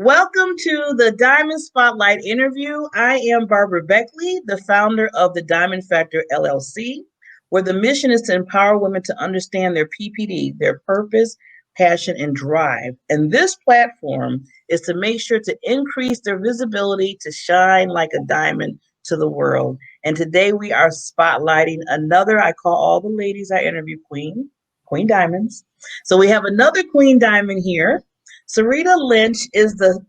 Welcome to the Diamond Spotlight interview. I am Barbara Beckley, the founder of the Diamond Factor LLC, where the mission is to empower women to understand their PPD, their purpose, passion, and drive. And this platform is to make sure to increase their visibility to shine like a diamond to the world. And today we are spotlighting another, I call all the ladies I interview Queen Diamonds. So we have another Queen Diamond here. Serena Lynch is the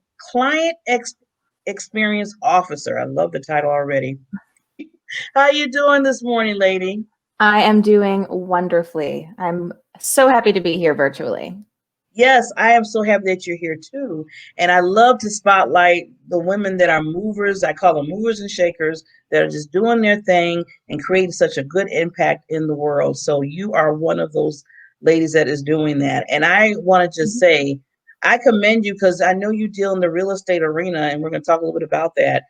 Experience Officer. I love the title already. How you doing this morning, lady? I am doing wonderfully. I'm so happy to be here virtually. Yes, I am so happy that you're here too. And I love to spotlight the women that are movers. I call them movers and shakers that are just doing their thing and creating such a good impact in the world. So you are one of those ladies that is doing that. And I want to just say, I commend you because I know you deal in the real estate arena, and we're going to talk a little bit about that.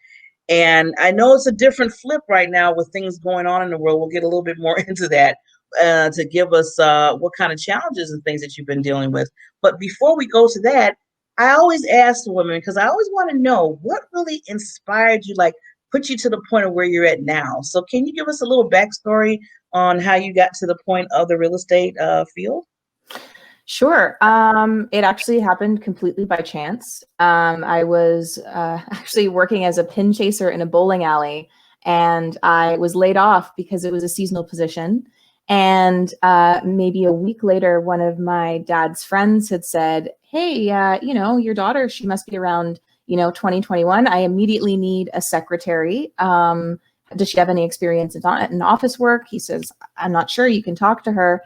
And I know it's a different flip right now with things going on in the world. We'll get a little bit more into that to give us what kind of challenges and things that you've been dealing with. But before we go to that, I always ask the women, because I always want to know what really inspired you, like put you to the point of where you're at now. So can you give us a little backstory on how you got to the point of the real estate field? Sure. It actually happened completely by chance. I was actually working as a pin chaser in a bowling alley, and I was laid off because it was a seasonal position. And maybe a week later, one of my dad's friends had said, "Hey, your daughter, she must be around, 2021. I immediately need a secretary. Does she have any experience in office work?" He says, "I'm not sure. You can talk to her."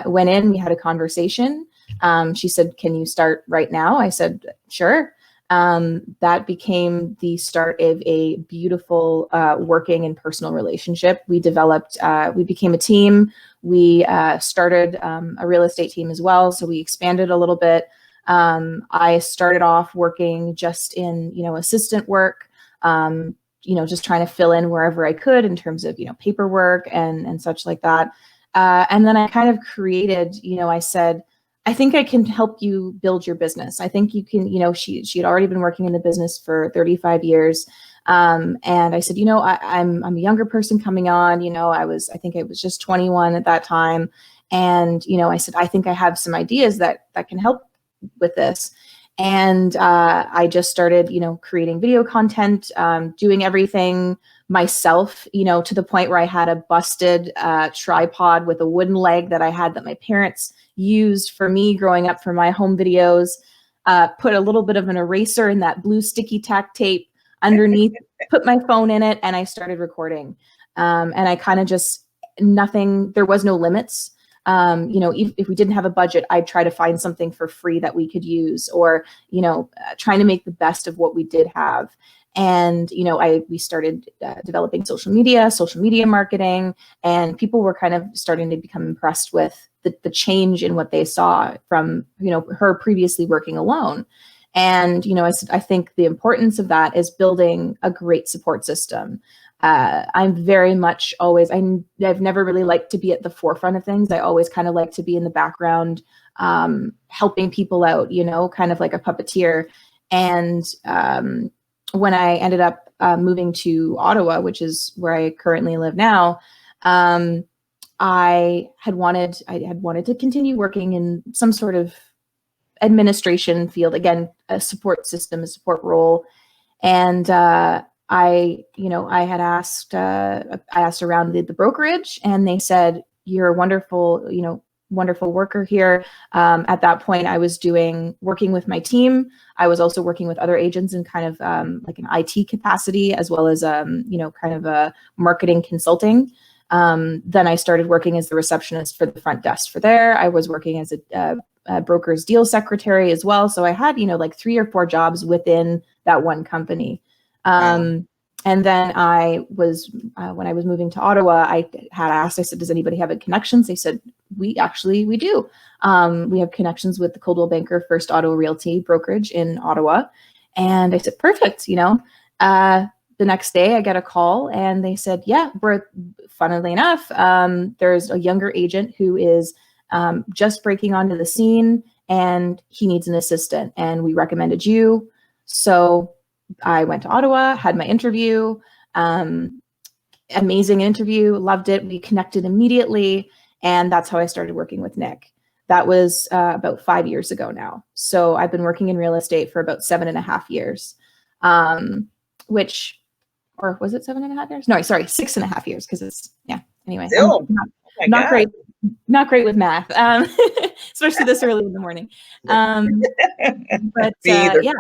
Went in, we had a conversation. She said, "Can you start right now?" I said, "Sure." That became the start of a beautiful working and personal relationship. We became a team. We started a real estate team as well. So we expanded a little bit. I started off working just in, assistant work, just trying to fill in wherever I could in terms of, paperwork and such like that. And then I kind of created, I said, "I think I can help you build your business. I think you can," she had already been working in the business for 35 years. And I said, I'm a younger person coming on, I think I was just 21 at that time. And, I said, "I think I have some ideas that can help with this." And I just started, creating video content, doing everything myself, to the point where I had a busted tripod with a wooden leg that I had that my parents used for me growing up for my home videos, put a little bit of an eraser in that blue sticky tack tape underneath, put my phone in it, and I started recording. And I kind of just, there was no limits. If we didn't have a budget, I'd try to find something for free that we could use, or, trying to make the best of what we did have. And, we started developing social media marketing, and people were kind of starting to become impressed with the change in what they saw from, her previously working alone. And, I think the importance of that is building a great support system. I'm very much I've never really liked to be at the forefront of things. I always kind of like to be in the background, helping people out, kind of like a puppeteer. And when I ended up moving to Ottawa, which is where I currently live now, I had wanted to continue working in some sort of administration field, again, a support system, a support role. And I had asked around the brokerage, and they said, "You're a wonderful worker here." At that point, I was working with my team. I was also working with other agents in kind of like an IT capacity, as well as kind of a marketing consulting. Then I started working as the receptionist for the front desk for there. I was working as a broker's deal secretary as well. So I had, like 3 or 4 jobs within that one company. And then when I was moving to Ottawa, I had asked, I said, "Does anybody have connections?" They said, we do. We have connections with the Coldwell Banker First Auto Realty brokerage in Ottawa. And I said, "Perfect." The next day I get a call, and they said, "Yeah, funnily enough, there's a younger agent who is just breaking onto the scene, and he needs an assistant. And we recommended you. So I went to Ottawa, had my interview, amazing interview, loved it. We connected immediately. And that's how I started working with Nick. That was about 5 years ago now. So I've been working in real estate for about 7.5 years, or was it 7.5 years? No, sorry, 6.5 years, because it's, yeah. Anyway, Still, I'm not, oh my not God. great, not great with math, especially this early in the morning. But yeah,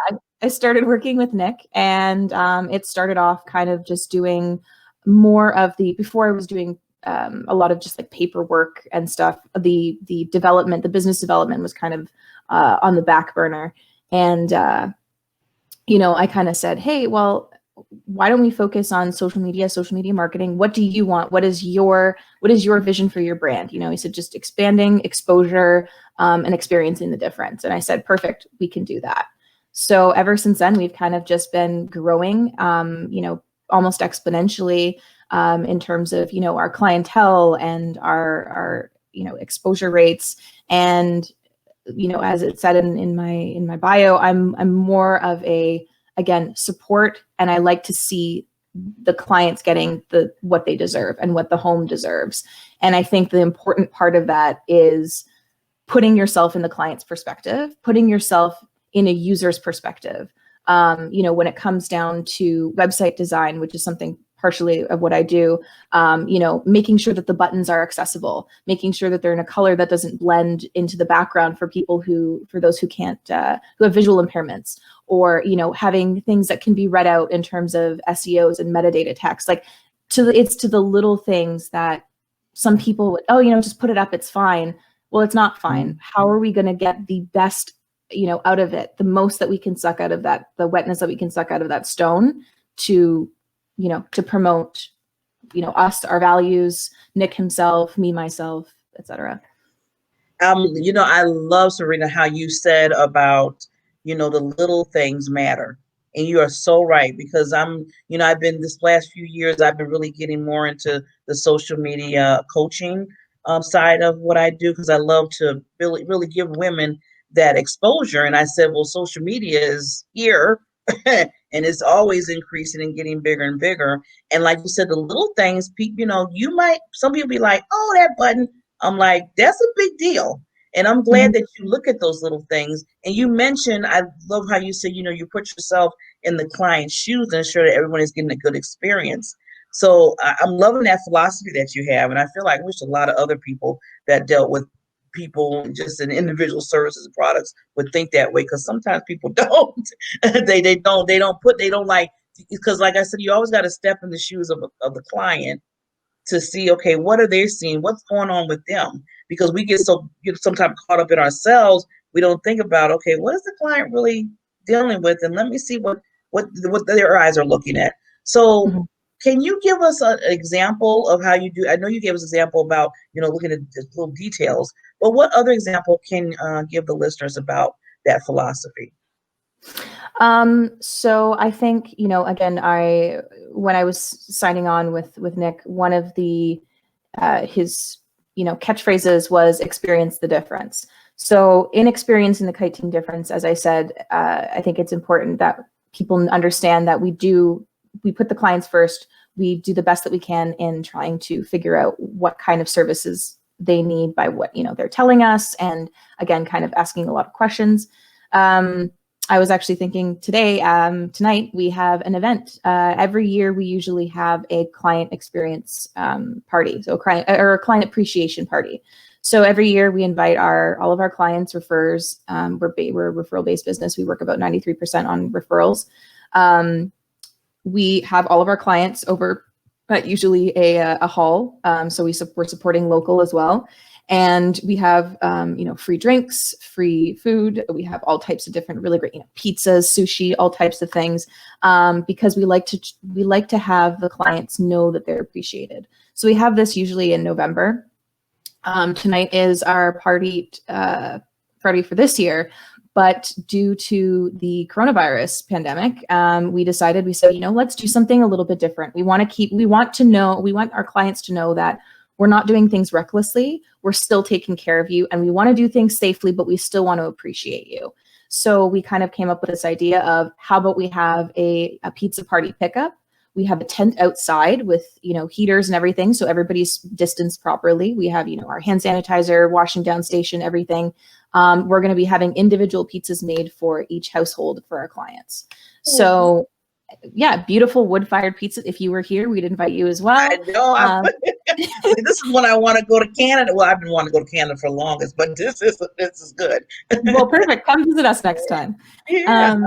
I started working with Nick, and it started off kind of just doing more of before I was doing a lot of just like paperwork and stuff. The development, the business development was kind of on the back burner. And, I kind of said, hey, well, why don't we focus on social media marketing? What do you want? What is your vision for your brand? He said, just expanding exposure and experiencing the difference. And I said, perfect, we can do that. So ever since then, we've kind of just been growing, almost exponentially in terms of, our clientele and our exposure rates. And, as it said in my bio, I'm more of again, support, and I like to see the clients getting what they deserve and what the home deserves. And I think the important part of that is putting yourself in the client's perspective, putting yourself in a user's perspective. When it comes down to website design, which is something partially of what I do, making sure that the buttons are accessible, making sure that they're in a color that doesn't blend into the background for those who can't, who have visual impairments, or, having things that can be read out in terms of SEOs and metadata text. Like it's to the little things that some people would, just put it up, it's fine. Well, it's not fine. How are we going to get the best, out of it, the most that we can suck out of that, the wetness that we can suck out of that stone to promote, us, our values, Nick himself, me, myself, etc. I love, Serena, how you said about, the little things matter. And you are so right, because I've been this last few years, I've been really getting more into the social media coaching side of what I do, because I love to really, really give women that exposure. And I said, well, social media is here and it's always increasing and getting bigger and bigger. And like you said, the little things, people, some people be like, oh, that button. I'm like, that's a big deal. And I'm glad that you look at those little things. And you mentioned, I love how you say, you put yourself in the client's shoes and ensure that everyone is getting a good experience. So I'm loving that philosophy that you have. And I feel like I wish a lot of other people that dealt with people just in individual services and products would think that way, because sometimes people don't. they don't like, because like I said, you always got to step in the shoes of the client to see, okay, what are they seeing? What's going on with them? Because we get sometimes caught up in ourselves. We don't think about, okay, what is the client really dealing with? And let me see what their eyes are looking at. So can you give us an example of how you do? I know you gave us an example about, looking at the little details, but what other example can give the listeners about that philosophy? So I think, again, when I was signing on with Nick, one of his, catchphrases was experience the difference. So in experiencing the kite team difference, as I said, I think it's important that people understand that we put the clients first. We do the best that we can in trying to figure out what kind of services they need by what, they're telling us. And again, kind of asking a lot of questions. I was actually thinking tonight we have an event. Every year we usually have a client experience party, so a client appreciation party. So every year we invite all of our clients, refers. We're a referral-based business. We work about 93% on referrals. We have all of our clients over at usually a hall. So we're supporting local as well. And we have, free drinks, free food. We have all types of different, really great, pizzas, sushi, all types of things, because we like to have the clients know that they're appreciated. So we have this usually in November. Tonight is our party for this year, but due to the coronavirus pandemic, we said, let's do something a little bit different. We want our clients to know that we're not doing things recklessly. We're still taking care of you, and we want to do things safely, but we still want to appreciate you. So we kind of came up with this idea of how about we have a pizza party pickup. We have a tent outside with, heaters and everything, so everybody's distanced properly. We have, our hand sanitizer, washing down station, everything. We're going to be having individual pizzas made for each household for our clients. So yeah, beautiful wood-fired pizza. If you were here, we'd invite you as well. I know. This is when I want to go to Canada. Well, I've been wanting to go to Canada for the longest, but this is good. Well, perfect. Come visit us next time. Yeah.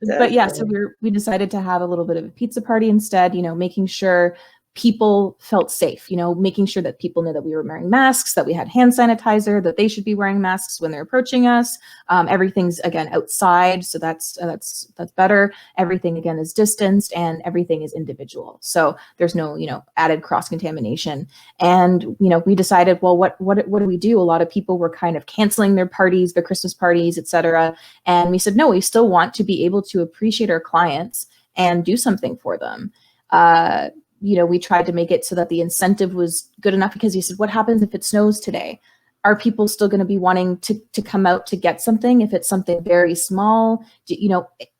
But yeah, so we decided to have a little bit of a pizza party instead, making sure people felt safe, making sure that people knew that we were wearing masks, that we had hand sanitizer, that they should be wearing masks when they're approaching us. Everything's again outside, so that's better. Everything again is distanced and everything is individual. So there's no, added cross contamination. And we decided, well, what do we do? A lot of people were kind of canceling their parties, their Christmas parties, etc. And we said, no, we still want to be able to appreciate our clients and do something for them. We tried to make it so that the incentive was good enough, because he said, what happens if it snows today? Are people still going to be wanting to come out to get something if it's something very small?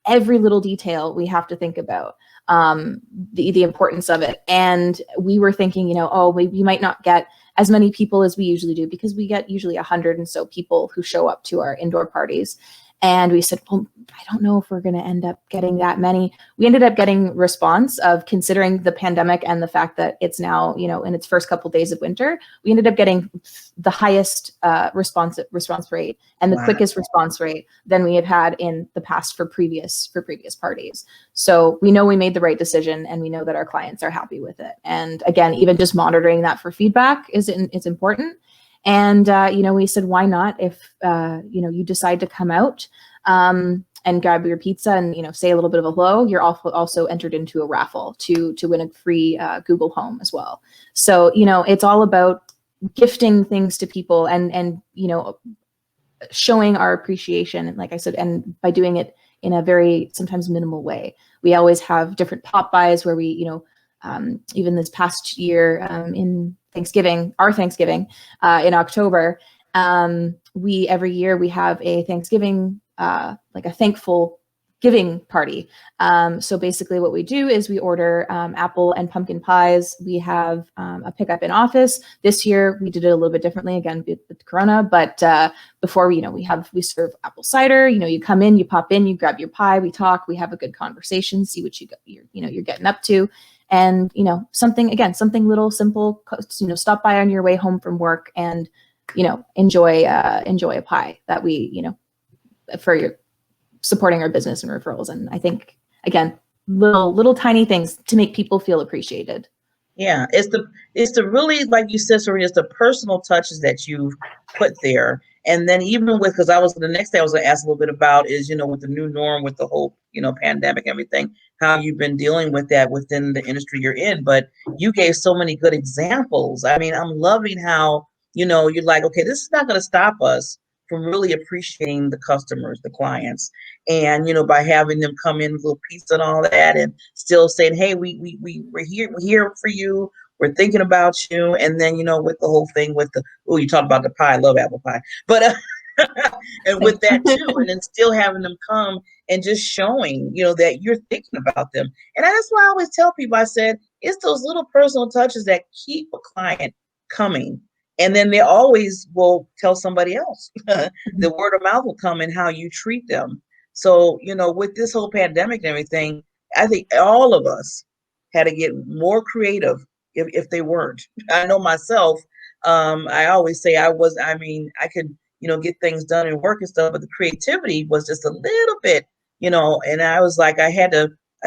Every little detail we have to think about, the importance of it. And we were thinking, we might not get as many people as we usually do, because we get usually 100 and so people who show up to our indoor parties. And we said, well, I don't know if we're going to end up getting that many. We ended up getting response of, considering the pandemic and the fact that it's now, in its first couple of days of winter, we ended up getting the highest response rate and the quickest response rate than we had in the past for previous parties. So we know we made the right decision, and we know that our clients are happy with it. And again, even just monitoring that for feedback is important. And, we said, why not, if, you decide to come out and grab your pizza and, say a little bit of a hello, you're also entered into a raffle to win a free Google Home as well. So, it's all about gifting things to people and showing our appreciation. And like I said, and by doing it in a very sometimes minimal way. We always have different pop buys where we, even this past year in our Thanksgiving in October, every year we have a Thanksgiving, like a thankful giving party. So basically what we do is we order apple and pumpkin pies. We have a pickup in office. This year we did it a little bit differently, again with Corona, but before we serve apple cider. You come in, you pop in, you grab your pie, we talk, we have a good conversation, see what you're getting up to. And, something little, simple, stop by on your way home from work and, enjoy a pie that we, for your supporting our business and referrals. And I think, again, little tiny things to make people feel appreciated. Yeah, it's the really, like you said, Serena, it's the personal touches that you've put there. And then even because the next day I was going to ask a little bit about is, with the new norm, with the whole, pandemic, everything, how you've been dealing with that within the industry you're in. But you gave so many good examples. I mean, I'm loving how, you're like, okay, this is not going to stop us from really appreciating the customers, the clients. And, by having them come in with a little pizza and all that, and still saying, hey, we're here for you. We're thinking about you. And then, with the whole thing with you talked about the pie. I love apple pie. But, and with that too, and then still having them come and just showing, that you're thinking about them. And that's why I always tell people, I said, it's those little personal touches that keep a client coming. And then they always will tell somebody else. The word of mouth will come in how you treat them. So, with this whole pandemic and everything, I think all of us had to get more creative if they weren't. I know myself, I always say I could, get things done and work and stuff, but the creativity was just a little bit, and I was like, I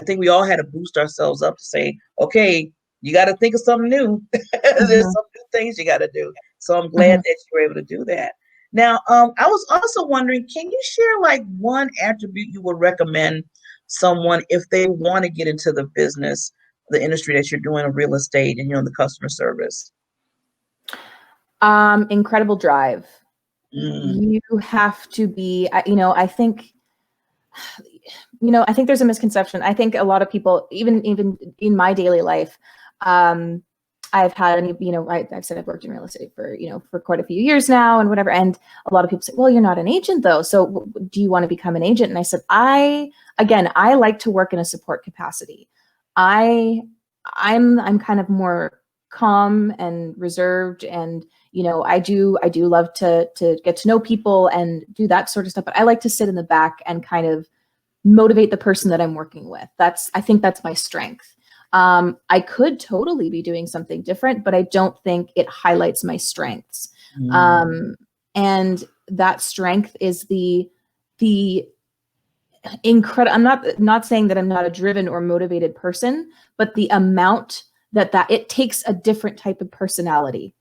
think we all had to boost ourselves up to say, okay, you got to think of something new. There's some new things you got to do. So I'm glad that you were able to do that. Now, I was also wondering, can you share like one attribute you would recommend someone if they want to get into the business, the industry that you're doing, of real estate and, the customer service? Incredible drive. You have to be, I think there's a misconception. I think a lot of people, even in my daily life, I've had any, I've said I've worked in real estate for, for quite a few years now and whatever. And a lot of people say, well, you're not an agent though. So do you want to become an agent? And I said, I like to work in a support capacity. I'm kind of more calm and reserved, and I do love to get to know people and do that sort of stuff, but I like to sit in the back and kind of motivate the person that I'm working with. I think that's my strength. I could totally be doing something different, but I don't think it highlights my strengths. And that strength is the incredible. I'm not saying that I'm not a driven or motivated person, but the amount that it takes a different type of personality.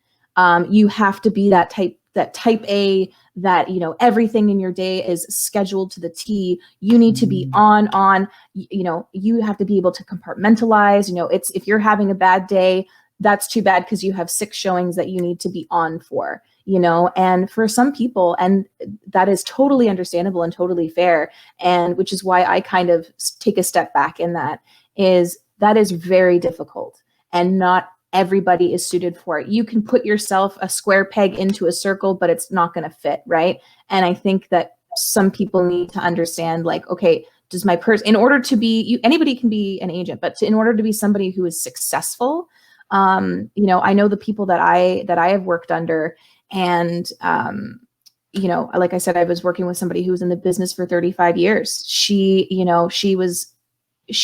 You have to be that type A, that everything in your day is scheduled to the T. You need to be on. You have to be able to compartmentalize. It's, if you're having a bad day, that's too bad, because you have 6 showings that you need to be on for. And for some people, and that is totally understandable and totally fair, and which is why I kind of take a step back in that is very difficult, and not everybody is suited for it. You can put yourself a square peg into a circle, but it's not going to fit, right? And I think that some people need to understand, like, okay, does my person, in order to be, anybody can be an agent, but in order to be somebody who is successful, I know the people that I have worked under, and like I said, I was working with somebody who was in the business for 35 years. She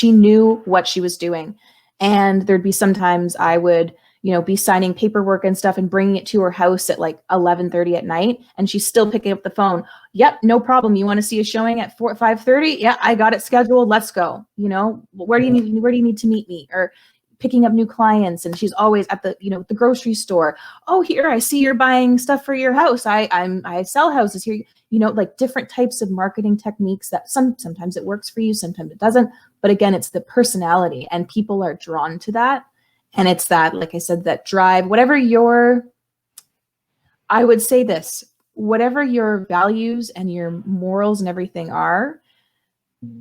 knew what she was doing. And there'd be sometimes I would, be signing paperwork and stuff and bringing it to her house at like 11:30 at night. And she's still picking up the phone. Yep, no problem. You want to see a showing at 5:30? Yeah, I got it scheduled. Let's go. Where do you need to meet me? Or picking up new clients. And she's always at the, the grocery store. Oh, here, I see you're buying stuff for your house. I sell houses here. Like different types of marketing techniques that sometimes it works for you, sometimes it doesn't. But again, it's the personality, and people are drawn to that. And it's that, like I said, that drive, I would say this, whatever your values and your morals and everything are,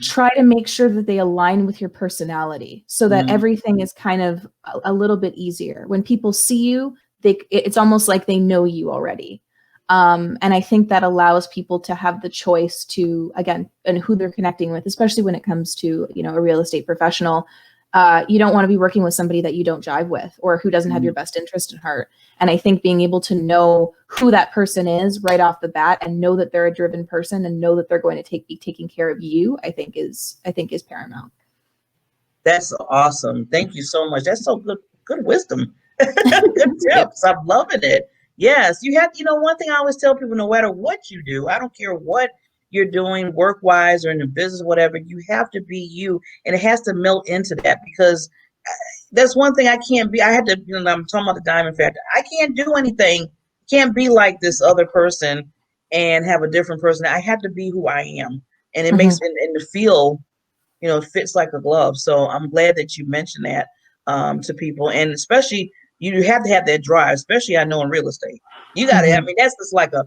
try to make sure that they align with your personality, so that everything is kind of a little bit easier. When people see you, it's almost like they know you already. And I think that allows people to have the choice to, again, and who they're connecting with, especially when it comes to, a real estate professional. You don't want to be working with somebody that you don't jive with, or who doesn't have your best interest at heart. And I think being able to know who that person is right off the bat, and know that they're a driven person, and know that they're going to be taking care of you, I think is paramount. That's awesome. Thank you so much. That's so good wisdom. Good tips. I'm loving it. Yes, you have, one thing I always tell people, no matter what you do, I don't care what you're doing work-wise or in the business, whatever, you have to be you, and it has to melt into that, because that's one thing I can't be. I had to, I'm talking about the diamond factor. I can't do anything, can't be like this other person and have a different person. I have to be who I am, and it makes, and the feel, it fits like a glove. So I'm glad that you mentioned that to people, and especially you have to have that drive, especially I know in real estate. You got to, I mean, that's just like a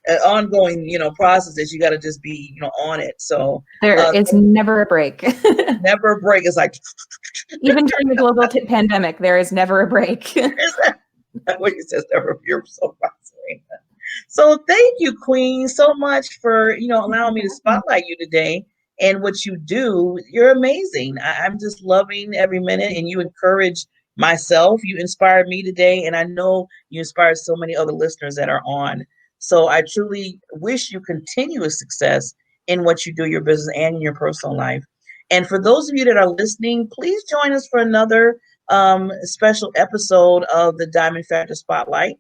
an ongoing, process that you got to just be, on it. So there is never a break. Never a break. It's like, even during the global pandemic, there is never a break. Is that what you said? You're so fascinating. So thank you, Queen, so much for, allowing me to spotlight you today and what you do. You're amazing. I'm just loving every minute, and you encourage myself. You inspired me today, and I know you inspired so many other listeners that are on. So I truly wish you continuous success in what you do, your business and in your personal life. And for those of you that are listening, please join us for another special episode of the Diamond Factor Spotlight.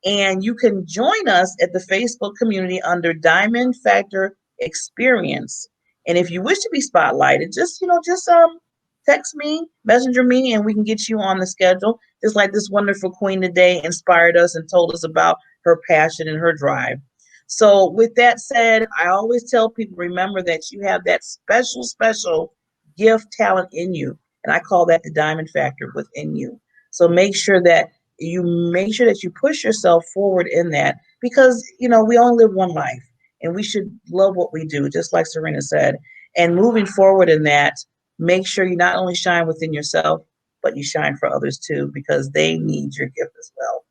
And you can join us at the Facebook community under Diamond Factor Experience. And if you wish to be spotlighted, just text me, messenger me, and we can get you on the schedule. Just like this wonderful queen today inspired us and told us about her passion and her drive. So with that said, I always tell people, remember that you have that special gift, talent in you. And I call that the diamond factor within you. So make sure that you push yourself forward in that, because, we only live one life, and we should love what we do, just like Serena said. And moving forward in that, make sure you not only shine within yourself, but you shine for others too, because they need your gift as well.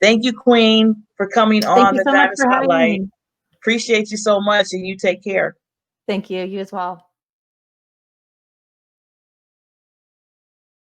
Thank you, Queen, for coming Thank on you the so much Diamond for having Spotlight. me. Appreciate you so much, and you take care. Thank you. You as well.